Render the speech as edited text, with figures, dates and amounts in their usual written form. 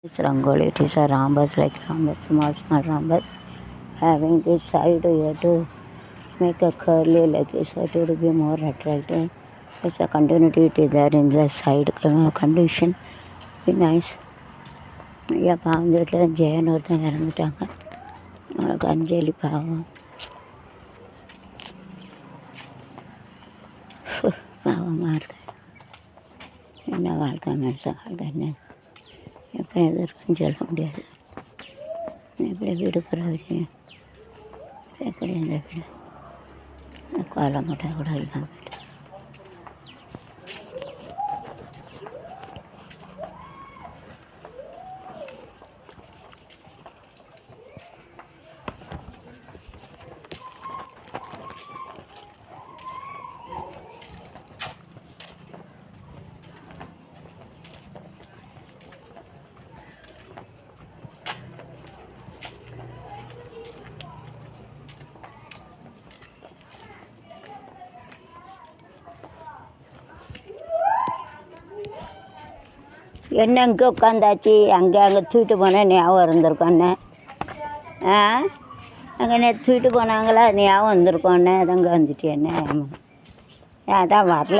This rangoli, it is a rhombus, like rhombus, small rhombus, having this side here to make a curly like this, so it will be more attractive. It's a continuity, it is there in the side condition. Be nice. Yeah, பாவம் வீட்டில் ஜெயன் ஒருத்தங்க இறந்துட்டாங்க. அவனுக்கு அஞ்சலி பாவம் பாவமாக இருக்கு. என்ன வாழ்க்கை மனுஷ வாழ்க்கை என்ன எப்போ எது இருக்குன்னு சொல்ல முடியாது. எப்படி வீடு புறாவிச்சு எப்படி இந்த வீடு கோலம் போட்டால் கூட இல்லாமல் வீடு. என்ன இங்கே உட்காந்தாச்சு, அங்கே தூக்கிட்டு போனேன் ஞாபகம் இருந்திருக்கோன்னே. அங்கே நேற்று தூக்கிட்டு போனாங்களா ஞாபகம் வந்திருக்கோன்னே, அது அங்கே வந்துட்டு என்ன அதான் வரல.